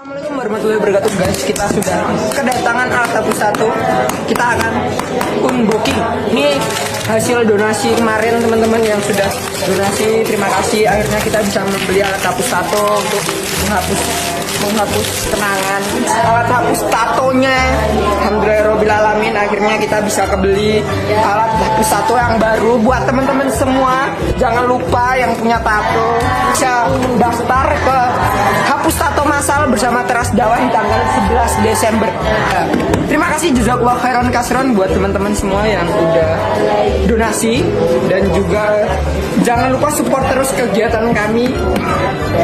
Assalamualaikum warahmatullahi wabarakatuh guys. Kita sudah kedatangan alat hapus 1. Kita akan unboxing. Ini hasil donasi kemarin teman-teman yang sudah donasi. Terima kasih. Akhirnya kita bisa membeli alat hapus 1 untuk menghapus kenangan. Alat hapus tatonya. Alhamdulillahirobbilalamin. Akhirnya kita bisa kebeli alat hapus 1 yang baru buat teman-teman semua. Jangan lupa yang punya tato bisa daftar ke hapus tato masal bersama Teras Dakwah di tanggal 11 Desember. Terima kasih jazakallah khairan kasron buat teman-teman semua yang udah donasi, dan juga jangan lupa support terus kegiatan kami.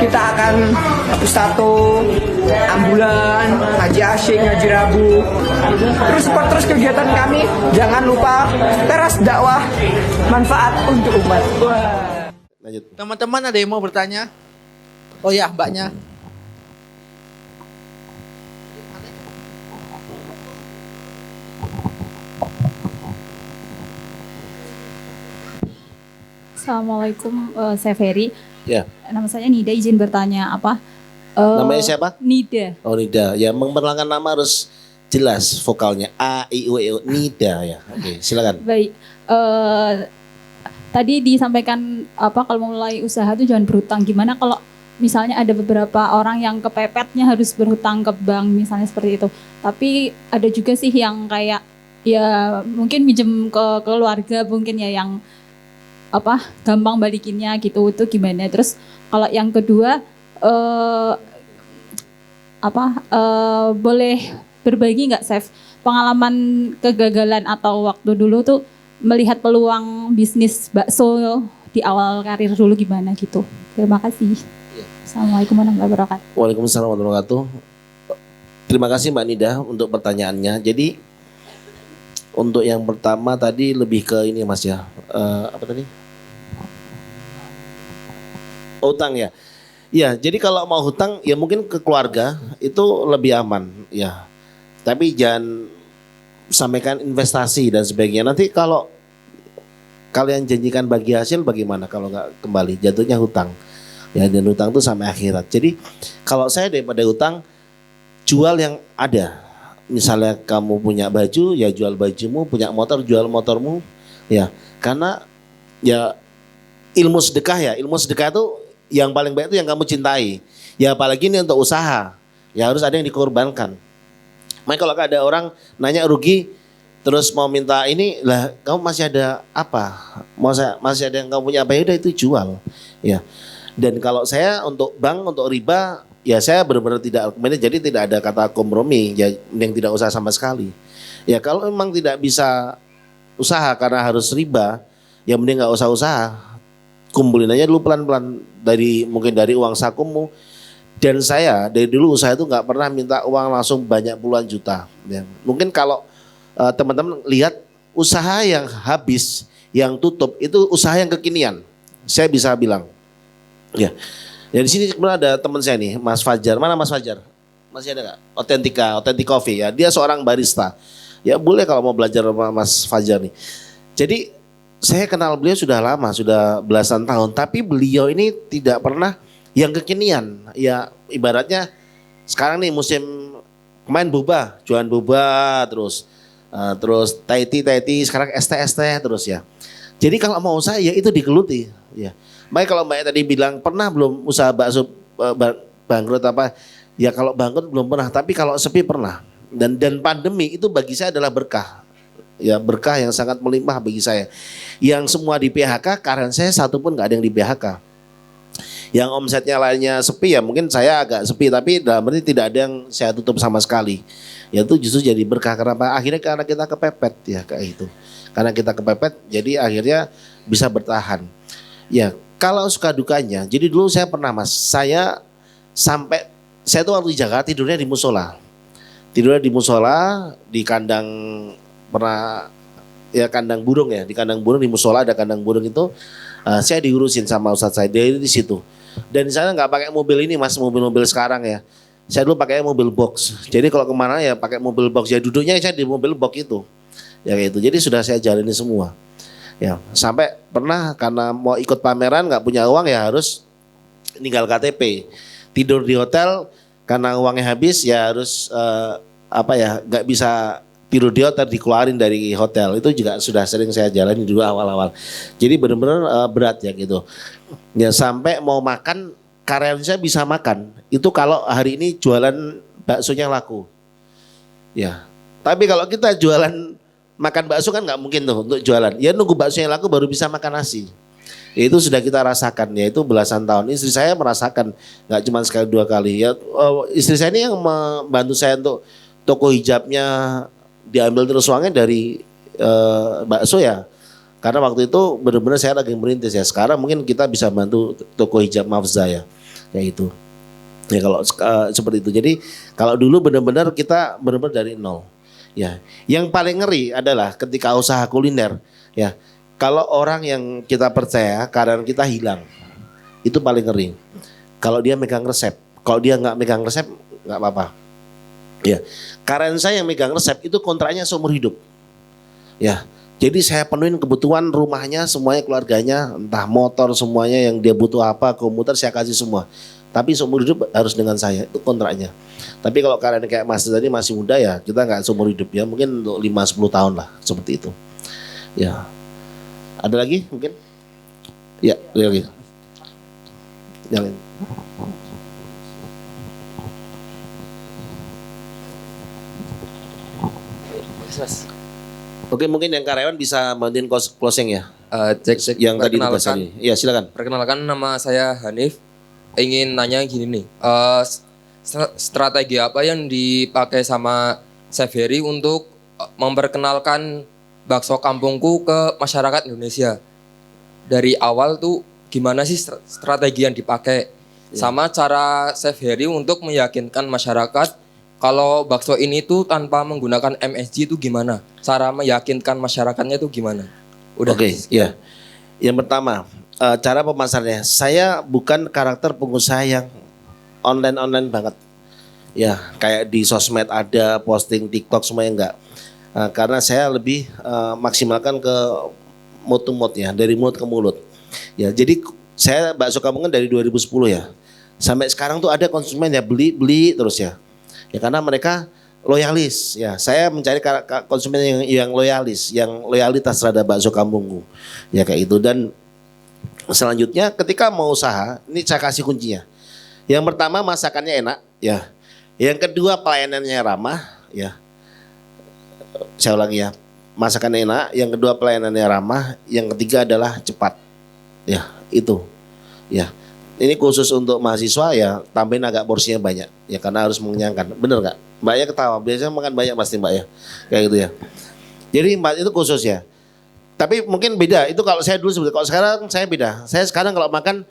Kita akan hapus tato, ambulan, ngaji asyik, ngaji rabu. Terus support terus kegiatan kami. Jangan lupa Teras Dakwah, manfaat untuk umat. Lanjut. Teman-teman ada yang mau bertanya? Oh ya, mbaknya. Assalamualaikum, saya Ferry. Ya. Nama saya Nida, izin bertanya apa? Namanya siapa? Nida. Oh, Nida. Ya, memperkenalkan nama harus jelas vokalnya A I U E O. Nida ya. Oke, silakan. Baik. Tadi disampaikan apa kalau mulai usaha itu jangan berhutang. Gimana kalau misalnya ada beberapa orang yang kepepetnya harus berhutang ke bank misalnya seperti itu. Tapi ada juga sih yang kayak ya mungkin minjem ke keluarga mungkin ya yang apa gampang balikinnya gitu, itu gimana? Terus kalau yang kedua boleh berbagi nggak, Chef, pengalaman kegagalan atau waktu dulu tuh melihat peluang bisnis bakso di awal karir dulu gimana gitu? Terima kasih. Assalamualaikum warahmatullahi wabarakatuh. Waalaikumsalam warahmatullahi wabarakatuh. Terima kasih Mbak Nida untuk pertanyaannya. Jadi untuk yang pertama tadi lebih ke ini Mas ya. Apa tadi? Hutang ya. Ya, jadi kalau mau hutang ya mungkin ke keluarga itu lebih aman ya. Tapi jangan sampaikan investasi dan sebagainya. Nanti kalau kalian janjikan bagi hasil bagaimana kalau nggak kembali? Jatuhnya hutang. Ya, dan hutang itu sampai akhirat. Jadi kalau saya daripada hutang, jual yang ada. Misalnya kamu punya baju, ya jual bajumu, punya motor, jual motormu. Ya, karena ya ilmu sedekah ya. Ilmu sedekah itu yang paling baik itu yang kamu cintai. Ya apalagi ini untuk usaha. Ya harus ada yang dikorbankan. Makanya kalau ada orang nanya rugi, terus mau minta ini, lah kamu masih ada apa? Masih ada yang kamu punya apa? Ya udah itu jual. Ya. Dan kalau saya untuk bank, untuk riba, ya saya benar-benar tidak, jadi tidak ada kata kompromi, ya yang tidak usah sama sekali. Ya kalau memang tidak bisa usaha karena harus riba, ya mending nggak usah usaha. Kumpulin aja dulu pelan-pelan mungkin dari uang sakumu. Dan saya dari dulu usaha itu nggak pernah minta uang langsung banyak puluhan juta. Ya. Mungkin kalau teman-teman lihat usaha yang habis, yang tutup itu usaha yang kekinian. Saya bisa bilang, ya. Ya di sini kemudian ada teman saya nih, Mas Fajar. Mana Mas Fajar? Masih ada nggak? Authentic Coffee ya. Dia seorang barista. Ya boleh kalau mau belajar sama Mas Fajar nih. Jadi saya kenal beliau sudah lama, sudah belasan tahun. Tapi beliau ini tidak pernah yang kekinian. Ya ibaratnya sekarang nih musim kemarin boba, jualan boba terus Thai tea, sekarang ST terus ya. Jadi kalau mau usaha ya itu digeluti. Ya. Makanya kalau Mbak tadi bilang pernah belum usaha bakso bangkrut apa? Ya kalau bangkrut belum pernah, tapi kalau sepi pernah. Dan pandemi itu bagi saya adalah berkah. Ya berkah yang sangat melimpah bagi saya. Yang semua di PHK, karena saya satu pun nggak ada yang di PHK. Yang omsetnya lainnya sepi ya mungkin saya agak sepi, tapi dalam arti tidak ada yang saya tutup sama sekali. Ya itu justru jadi berkah. Kenapa? Akhirnya karena kita kepepet ya kayak itu. Karena kita kepepet jadi akhirnya bisa bertahan. Ya kalau suka dukanya, jadi dulu saya pernah Mas, saya tuh waktu di Jakarta tidurnya di musola. Tidurnya di musola, di kandang, pernah ya kandang burung ya, di kandang burung di musola ada kandang burung itu, saya diurusin sama ustadz saya dari di situ. Dan di sana nggak pakai mobil ini Mas, mobil-mobil sekarang ya. Saya dulu pakai mobil box. Jadi kalau kemana ya pakai mobil box, ya duduknya saya di mobil box itu. Ya kayak itu. Jadi sudah saya jalani semua. Ya, sampai pernah karena mau ikut pameran nggak punya uang ya harus ninggal KTP. Tidur di hotel karena uangnya habis ya harus nggak bisa tidur di hotel, dikeluarin dari hotel. Itu juga sudah sering saya jalani dulu awal-awal. Jadi benar-benar berat ya gitu. Ya sampai mau makan karyawan saya bisa makan. Itu kalau hari ini jualan baksonya laku. Ya. Tapi kalau kita jualan makan bakso kan nggak mungkin tuh untuk jualan. Ya nunggu baksonya laku baru bisa makan nasi. Itu sudah kita rasakan ya, itu belasan tahun. Istri saya merasakan nggak cuma sekali dua kali ya. Istri saya ini yang membantu saya untuk toko hijabnya diambil terus uangnya dari bakso ya. Karena waktu itu benar-benar saya lagi merintis ya. Sekarang mungkin kita bisa bantu toko hijab Mafza ya. Kayak itu. Ya kalau seperti itu. Jadi kalau dulu benar-benar kita benar-benar dari nol. Ya. Yang paling ngeri adalah ketika usaha kuliner ya. Kalau orang yang kita percaya karyawan kita hilang. Itu paling ngeri. Kalau dia megang resep. Kalau dia nggak megang resep nggak apa-apa. Ya, karyawan saya yang megang resep itu kontraknya seumur hidup. Ya, jadi saya penuhin kebutuhan rumahnya, semuanya keluarganya, entah motor semuanya yang dia butuh apa, komuter saya kasih semua. Tapi seumur hidup harus dengan saya, itu kontraknya. Tapi kalau karyawan kayak Mas tadi masih muda ya, kita nggak seumur hidup ya, mungkin untuk 5-10 tahun lah seperti itu. Ya, ada lagi mungkin? Ya, ada lagi. Yang lain. Mas. Oke, mungkin yang karyawan bisa bantuin closing ya. Cek Yang tadi tugas perkenalkan, tadi. Iya, silakan. perkenalkan nama saya Hanif. Ingin nanya gini nih. Strategi apa yang dipakai sama Chef Heri untuk memperkenalkan bakso kampungku ke masyarakat Indonesia? Dari awal tuh gimana sih strategi yang dipakai? Sama cara Chef Heri untuk meyakinkan masyarakat kalau bakso ini tuh tanpa menggunakan MSG itu gimana? Cara meyakinkan masyarakatnya itu gimana? Udah. Oke, ya. Yang pertama, cara pemasarannya. Saya bukan karakter pengusaha yang online banget. Ya, kayak di sosmed ada posting TikTok semuanya enggak. Karena saya lebih maksimalkan ke mulut to mulut ya, dari mulut ke mulut. Ya, jadi saya bakso kampungan dari 2010 ya. Sampai sekarang tuh ada konsumen ya beli terus ya. Ya karena mereka loyalis ya. Saya mencari konsumen yang loyalis, yang loyalitas terhadap bakso kampungku. Ya kayak itu. Dan selanjutnya ketika mau usaha, ini saya kasih kuncinya. Yang pertama masakannya enak ya. Yang kedua pelayanannya ramah ya. Saya ulangi ya. Masakannya enak, yang kedua pelayanannya ramah, yang ketiga adalah cepat. Ya, itu. Ya. Ini khusus untuk mahasiswa ya, tambahin agak porsinya banyak ya karena harus mengenyangkan. Bener nggak? Mbaknya ketawa, biasanya makan banyak pasti Mbak ya. Kayak gitu ya. Jadi Mbak itu khusus ya. Tapi mungkin beda, itu kalau saya dulu seperti, kalau sekarang saya beda. Saya sekarang kalau makan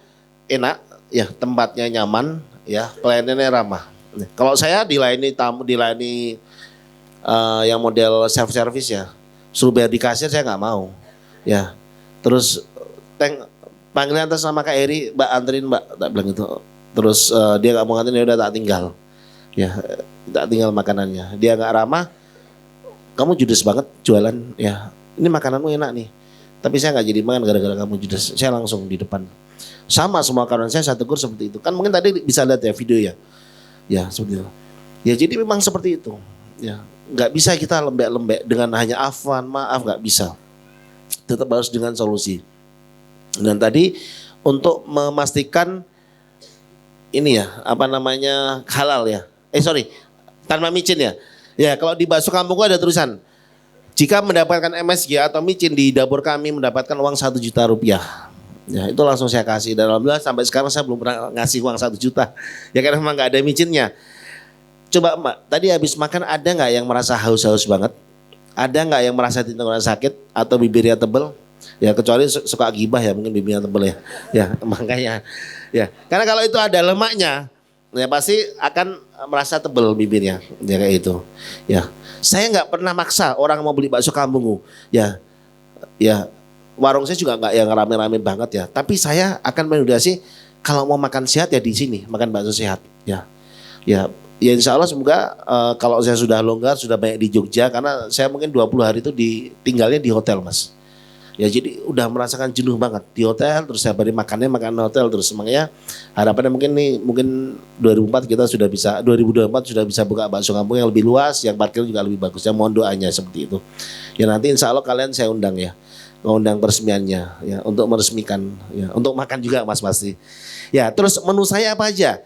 enak ya, tempatnya nyaman ya, pelayanannya ramah. Kalau saya dilayani tamu, dilayani yang model self service ya, suruh bayar di kasir saya nggak mau ya. Terus panggilan atas nama Kak Eri, Mbak anterin Mbak, tak bilang itu. Terus dia nggak mau nganterin, ya udah tak tinggal. Ya, tak tinggal makanannya. Dia nggak ramah, kamu judes banget jualan ya. Ini makananmu enak nih, tapi saya nggak jadi makan gara-gara kamu judes. Saya langsung di depan. Sama semua karyawan saya tegur seperti itu. Kan mungkin tadi bisa lihat ya video ya. Ya seperti itu. Ya jadi memang seperti itu. Ya nggak bisa kita lembek-lembek dengan hanya afwan maaf, nggak bisa. Tetap harus dengan solusi. Dan tadi untuk memastikan ini ya, apa namanya, halal ya. Tanpa micin ya. Ya kalau di bakso kampungku ada tulisan, jika mendapatkan MSG atau micin di dapur kami mendapatkan uang 1 juta rupiah. Ya itu langsung saya kasih. Dan alhamdulillah sampai sekarang saya belum pernah ngasih uang 1 juta. Ya karena memang gak ada micinnya. Coba Mbak, tadi habis makan ada gak yang merasa haus-haus banget? Ada gak yang merasa tenggorokan sakit atau bibirnya tebel? Ya kecuali suka gibah ya, mungkin bibirnya tebel ya. Ya makanya ya. Karena kalau itu ada lemaknya, ya pasti akan merasa tebel bibirnya. Ya kayak itu. Ya. Saya nggak pernah maksa orang mau beli bakso kampungku. Ya. Ya. Warung saya juga nggak yang rame-rame banget ya. Tapi saya akan menudasi kalau mau makan sehat ya di sini, makan bakso sehat. Ya. Ya. Ya insya Allah semoga kalau saya sudah longgar, sudah banyak di Jogja. Karena saya mungkin 20 hari itu tinggalnya di hotel Mas. Ya jadi udah merasakan jenuh banget di hotel, terus setiap hari makannya makan hotel terus. Makanya harapannya mungkin 2004 kita sudah bisa, 2024 sudah bisa buka bakso kampung yang lebih luas, yang parkir juga lebih bagus. Ya mohon doanya seperti itu. Ya nanti insya Allah kalian saya undang ya, undang peresmiannya ya untuk meresmikan ya, untuk makan juga Mas pasti. Ya terus menu saya apa aja?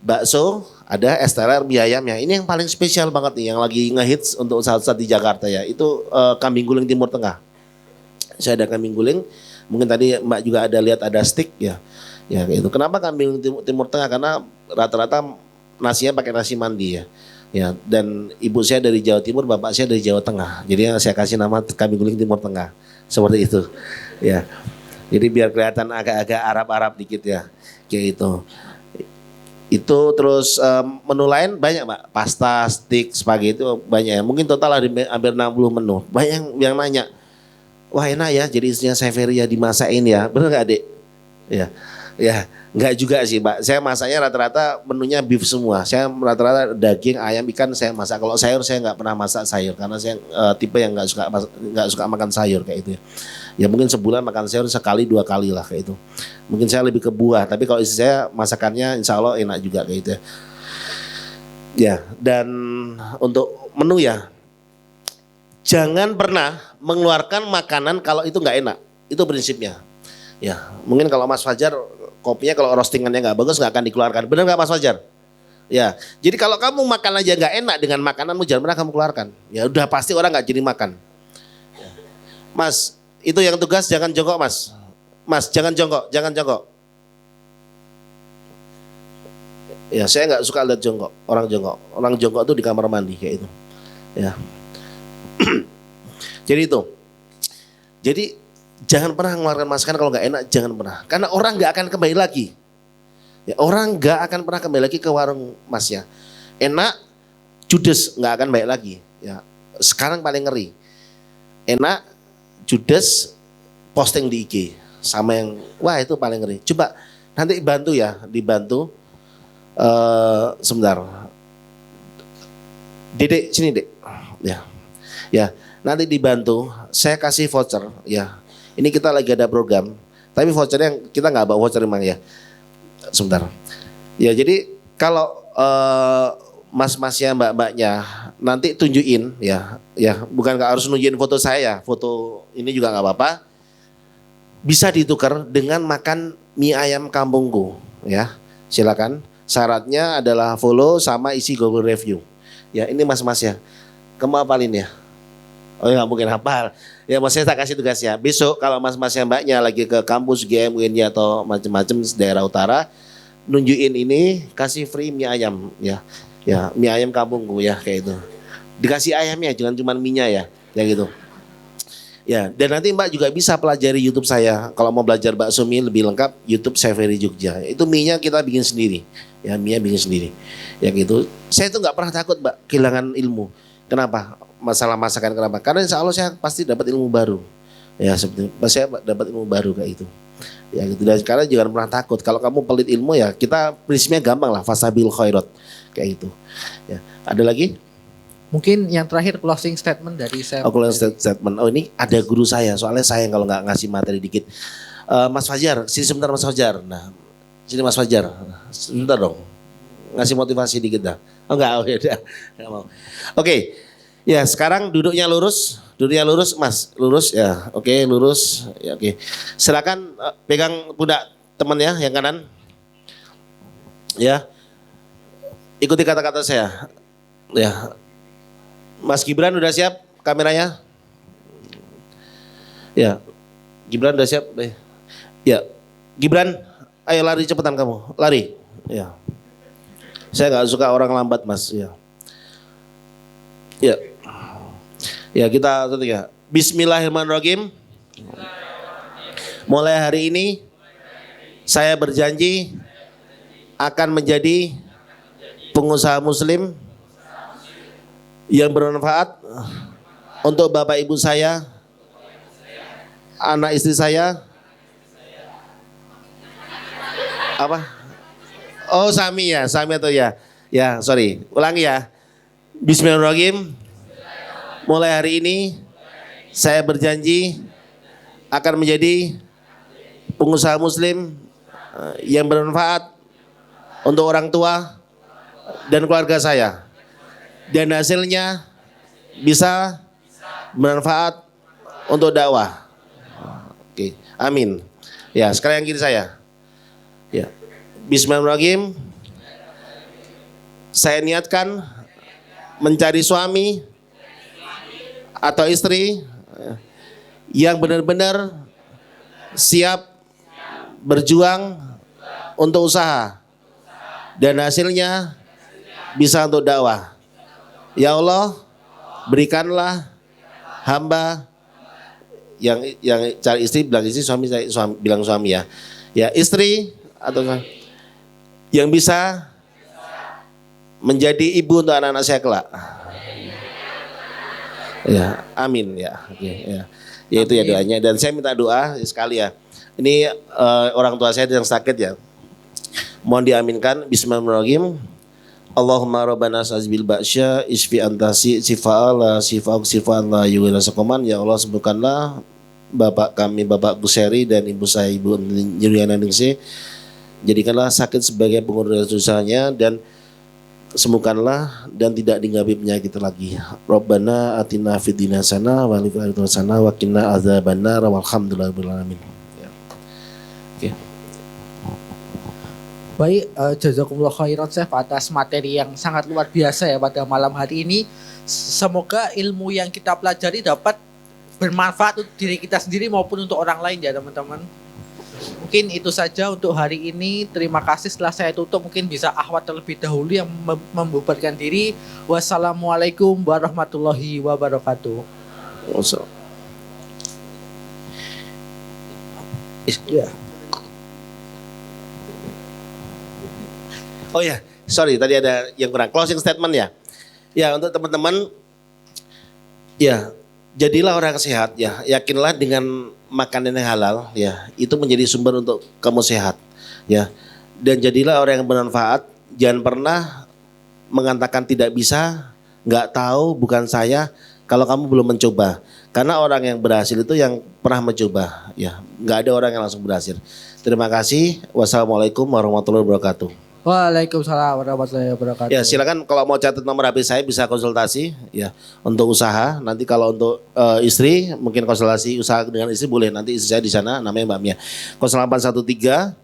Bakso, ada es teler, mie ayamnya. Ini yang paling spesial banget nih, yang lagi ngehits untuk saat-saat di Jakarta ya. Itu kambing guling Timur Tengah. Saya ada kambing guling. Mungkin tadi Mbak juga ada lihat ada steak ya. Ya itu. Kenapa kambing Timur Tengah? Karena rata-rata nasinya pakai nasi mandi ya. Ya dan ibu saya dari Jawa Timur, bapak saya dari Jawa Tengah. Jadi saya kasih nama kambing guling Timur Tengah. Seperti itu. Ya. Jadi biar kelihatan agak-agak Arab-Arab dikit ya. Kayak itu. Itu terus menu lain banyak Pak, pasta, steak, spaghetti itu banyak ya. Mungkin total ada hampir 60 menu. Banyak yang nanya, wah enak ya jadi istrinya Savery ya dimasakin ya. Bener gak Dek? Ya enggak juga sih Pak. Saya masaknya rata-rata menunya beef semua. Saya rata-rata daging, ayam, ikan saya masak. Kalau sayur saya nggak pernah masak sayur karena saya tipe yang nggak suka makan sayur kayak itu ya. Ya mungkin sebulan makan sayur sekali 2 kali lah kayak itu. Mungkin saya lebih ke buah, tapi kalau istri saya masakannya insya Allah enak juga kayak itu ya. Ya dan untuk menu ya, jangan pernah mengeluarkan makanan kalau itu nggak enak. Itu prinsipnya. Ya mungkin kalau Mas Fajar kopinya kalau roastingannya nggak bagus nggak akan dikeluarkan. Benar nggak Mas Fajar? Ya jadi kalau kamu makan aja nggak enak dengan makananmu jangan pernah kamu keluarkan. Ya udah pasti orang nggak jadi makan. Mas itu yang tugas jangan jongkok Mas. Mas jangan jongkok, jangan jongkok. Ya saya nggak suka lihat jongkok, orang jongkok. Orang jongkok tuh di kamar mandi kayak itu. Ya. Jadi itu. Jadi jangan pernah mengeluarkan masakan kalau nggak enak, jangan pernah. Karena orang nggak akan kembali lagi. Ya, orang nggak akan pernah kembali lagi ke warung Mas ya. Enak, judes nggak akan balik lagi. Ya. Sekarang paling ngeri. Enak, judes, posting di IG sama yang wah itu paling ngeri. Coba nanti bantu ya, dibantu. Sebentar. Dedek sini Dek. Ya. Ya, nanti dibantu. Saya kasih voucher ya. Ini kita lagi ada program. Tapi vouchernya kita nggak bawa voucher emang ya. Sebentar. Ya jadi kalau mas-masnya mbak-mbaknya nanti tunjukin ya. Ya bukan nggak harus nunjukin foto saya. Foto ini juga nggak apa-apa. Bisa ditukar dengan makan mie ayam kampungku ya. Silakan. Syaratnya adalah follow sama isi Google review. Ya ini mas-mas ya. Kamu hafalin ya? Oh ya mungkin hafal. Ya mas saya tak kasih tugas ya. Besok kalau mas-masnya mbaknya lagi ke kampus GM, UNY atau macam-macam daerah utara. Nunjukin ini kasih free mie ayam ya. Ya mie ayam kampungku ya kayak itu. Dikasih ayamnya jangan cuma mie-nya ya. Ya gitu. Ya, dan nanti Mbak juga bisa pelajari YouTube saya. Kalau mau belajar bakso mie lebih lengkap, YouTube Savery Jogja. Itu mie-nya kita bikin sendiri. Ya, mie-nya bikin sendiri. Ya gitu. Saya itu nggak pernah takut, Mbak, kehilangan ilmu. Kenapa? Masalah masakan kenapa? Karena insya Allah saya pasti dapat ilmu baru. Ya, seperti saya dapat ilmu baru kayak itu. Ya gitu. Dan sekarang jangan pernah takut. Kalau kamu pelit ilmu ya, kita prinsipnya gampang lah. Fasabil khairat. Kayak gitu. Ya. Ada lagi? Mungkin yang terakhir closing statement dari saya. Closing statement. Oh ini ada guru saya. Soalnya saya kalau nggak ngasih materi dikit. Mas Fajar, sini sebentar Mas Fajar. Nah, sini Mas Fajar. Sebentar dong. Ngasih motivasi dikit dah. Oh enggak, oh ya udah. Enggak mau. Oke. Ya, sekarang duduknya lurus. Duduknya lurus, Mas. Lurus ya. Oke, lurus. Ya, oke. Silakan pegang pundak teman ya yang kanan. Ya. Ikuti kata-kata saya. Ya. Mas Gibran udah siap kameranya? Ya, Gibran udah siap? Ya, Gibran, ayo lari cepetan kamu, lari. Ya, saya nggak suka orang lambat mas. Ya, ya, ya kita tutup ya. Bismillahirrahmanirrahim. Mulai hari ini, saya berjanji akan menjadi pengusaha Muslim yang bermanfaat untuk bapak ibu saya, anak istri saya, apa? Oh Sami ya, Sami atau ya? Ya sorry, ulangi ya. Bismillahirrahmanirrahim. Mulai hari ini saya berjanji akan menjadi pengusaha muslim yang bermanfaat untuk orang tua dan keluarga saya. Dan hasilnya bisa bermanfaat untuk dakwah. Oke, amin. Ya, sekarang yang kiri saya. Ya. Bismillahirrahmanirrahim. Saya niatkan mencari suami atau istri yang benar-benar siap berjuang untuk usaha dan hasilnya bisa untuk dakwah. Ya Allah, berikanlah hamba yang cari istri, bilang istri, suami bilang suami ya. Ya, istri atau yang bisa menjadi ibu untuk anak-anak saya kelak. Ya, amin ya. Oke, ya. Ya itu ya doanya, dan saya minta doa sekali ya. Ini orang tua saya yang sakit ya. Mohon diaminkan. Bismillahirrahmanirrahim. Allahumma rabbana sazbil ba'sya isfi antasi sifa'ala sifa'ala yuwila sakoman. Ya Allah, sembuhkanlah bapak kami, Bapak Guseri, dan ibu saya, Ibu Juliana Ningsih. Jadikanlah sakit sebagai pengurus dosanya dan sembuhkanlah dan tidak dinggapi penyakit lagi. Rabbana atina fid dunya hasanah wa fil akhirati hasanah wa qina adzabannar walhamdulillahirabbil alamin. Ya. Oke. Baik, jazakumullah khairan Chef atas materi yang sangat luar biasa ya pada malam hari ini. Semoga ilmu yang kita pelajari dapat bermanfaat untuk diri kita sendiri maupun untuk orang lain ya teman-teman. Mungkin itu saja untuk hari ini. Terima kasih. Setelah saya tutup mungkin bisa Ahwat terlebih dahulu yang membubarkan diri. Wassalamualaikum warahmatullahi wabarakatuh. Ya. Oh ya, sorry tadi ada yang kurang. Closing statement ya. Ya, untuk teman-teman, ya jadilah orang sehat ya. Yakinlah dengan makanan yang halal ya. Itu menjadi sumber untuk kamu sehat ya. Dan jadilah orang yang bermanfaat. Jangan pernah mengatakan tidak bisa, nggak tahu, bukan saya. Kalau kamu belum mencoba. Karena orang yang berhasil itu yang pernah mencoba ya. Nggak ada orang yang langsung berhasil. Terima kasih. Wassalamualaikum warahmatullahi wabarakatuh. Waalaikumsalam warahmatullahi wabarakatuh. Ya silakan, kalau mau catat nomor HP saya bisa konsultasi ya untuk usaha. Nanti kalau untuk istri mungkin konsultasi usaha dengan istri boleh. Nanti istri saya di sana namanya Mbak Mia. 0813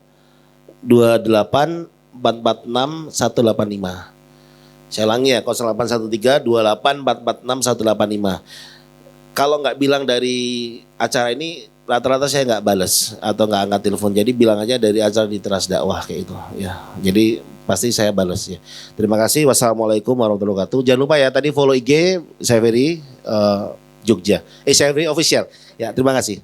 28 446 185. Saya ulangi ya, 0813 28 446 185. Kalau nggak bilang dari acara ini, rata-rata saya nggak balas atau nggak angkat telepon. Jadi bilang aja dari acara di Teras Dakwah kayak itu ya. Jadi pasti saya balas ya. Terima kasih. Wassalamualaikum warahmatullahi wabarakatuh. Jangan lupa ya tadi follow IG Syaferi Jogja. Syaferi official. Ya, terima kasih.